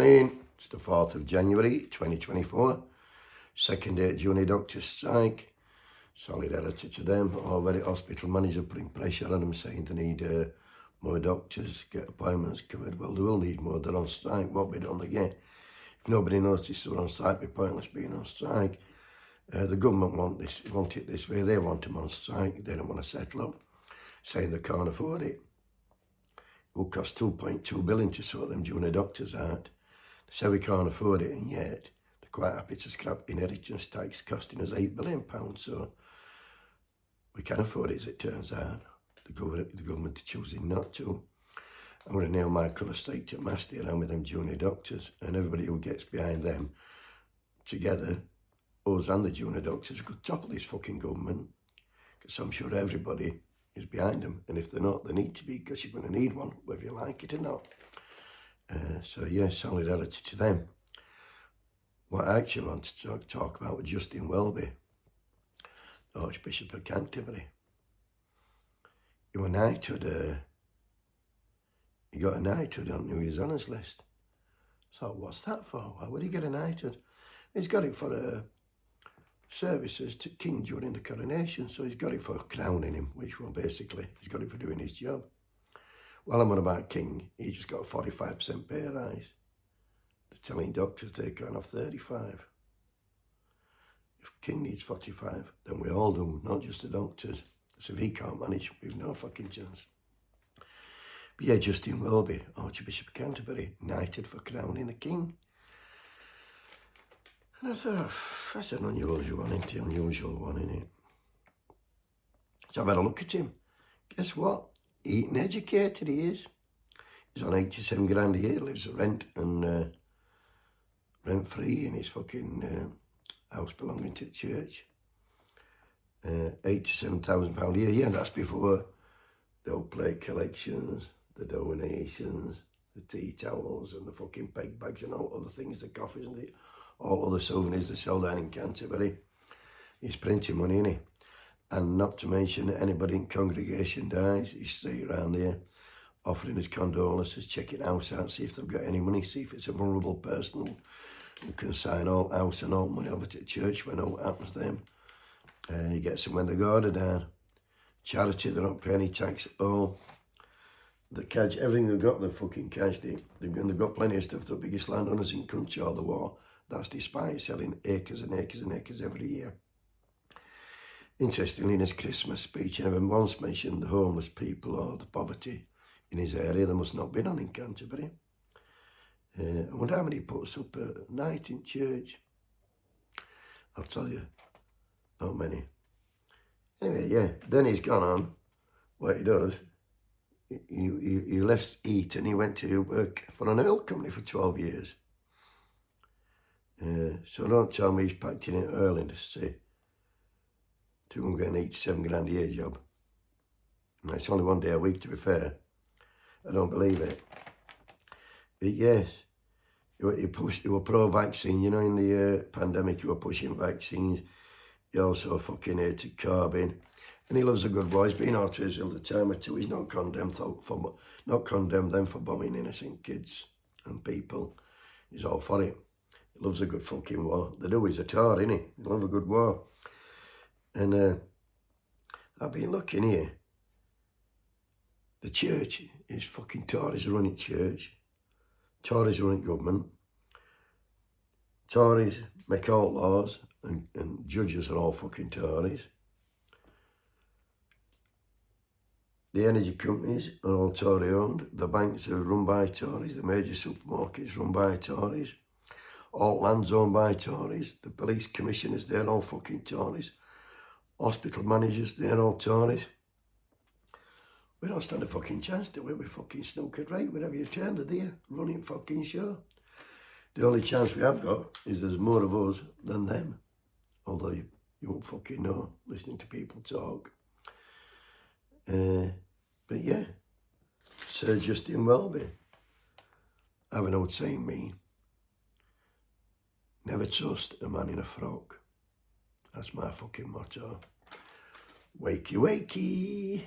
It's the 4th of January 2024, second day junior doctors strike. Solidarity to them. Already hospital manager putting pressure on them, saying they need more doctors, get appointments covered. Well, they will need more, they're on strike. What be done again? If nobody noticed they're on strike, it'd be pointless being on strike. The government want it this way. They want them on strike. They don't want to settle up, saying they can't afford it. It will cost $2.2 billion to sort them junior doctors out. They say we can't afford it, and yet they're quite happy to scrap inheritance tax costing us £8 billion. So we can afford it, as it turns out. The government is choosing not to. I'm going to nail my colour stake to mast around with them junior doctors, and everybody who gets behind them together, us and the junior doctors, we could topple this fucking government, because I'm sure everybody is behind them, and if they're not, they need to be, because you're going to need one, whether you like it or not. So yeah, solidarity to them. What I actually want to talk about was Justin Welby, Archbishop of Canterbury. He was knighthood, he got a knighthood on New Year's Honours list. So what's that for? Why would he get a knighthood? He's got it for services to King during the coronation, so he's got it for crowning him, which well basically he's got it for doing his job. While I'm on about King, he just got a 45% pay rise. They're telling doctors they're going off 35. If King needs 45, then we all do, not just the doctors. So if he can't manage, we've no fucking chance. But yeah, Justin Welby, Archbishop of Canterbury, knighted for crowning the King. And I thought, that's an unusual one, isn't it? Unusual one, isn't it? So I've had a look at him. Guess what? Eating educated he is. He's on 87 grand a year, lives at rent and rent free in his fucking house belonging to the church. £87,000 a year, yeah, that's before the old plate collections, the donations, the tea towels and the fucking peg bags and all other things, the coffees and all other souvenirs they sell down in Canterbury. He's printing money, innit? And not to mention that anybody in congregation dies, he's straight around here offering his condolences, checking house out, see if they've got any money, see if it's a vulnerable person who can sign all house and all money over to the church when all happens to them. He gets them when they go down. Charity, they're not paying any tax at all. The cash, everything they've got, they've fucking cashed it. They've got plenty of stuff. The biggest landowners in country or the war. That's despite selling acres and acres and acres every year. Interestingly, in his Christmas speech, he never once mentioned the homeless people or the poverty in his area. There must not have been on in Canterbury. I wonder how many he puts up at night in church. I'll tell you, not many. Anyway, yeah, then he's gone on. What he does, he left Eton, he went to work for an oil company for 12 years. So don't tell me he's packed in an oil industry to go and get an 87 grand a year job. And it's only 1 day a week, to be fair. I don't believe it. But yes, he was pro-vaccine, you know, in the pandemic he was pushing vaccines. He also fucking hated carbon. And he loves a good boy. He's been out to Israel the time or two. He's not condemned them for bombing innocent kids and people. He's all for it. He loves a good fucking war. They do, he's a tar, innit? He loves a good war. And I've been looking here. The church is fucking Tories running church. Tories running government. Tories make all laws and judges are all fucking Tories. The energy companies are all Tory owned. The banks are run by Tories. The major supermarkets run by Tories. All lands owned by Tories. The police commissioners, they're all fucking Tories. Hospital managers, they're all Tories. We don't stand a fucking chance, do we? We're fucking snookered right wherever you turn the deer, running fucking show. The only chance we have got is there's more of us than them. Although you won't fucking know, listening to people talk. But yeah, Sir Justin Welby. I have an old saying, me. Never trust a man in a frock. That's my fucking motto. Wakey, wakey.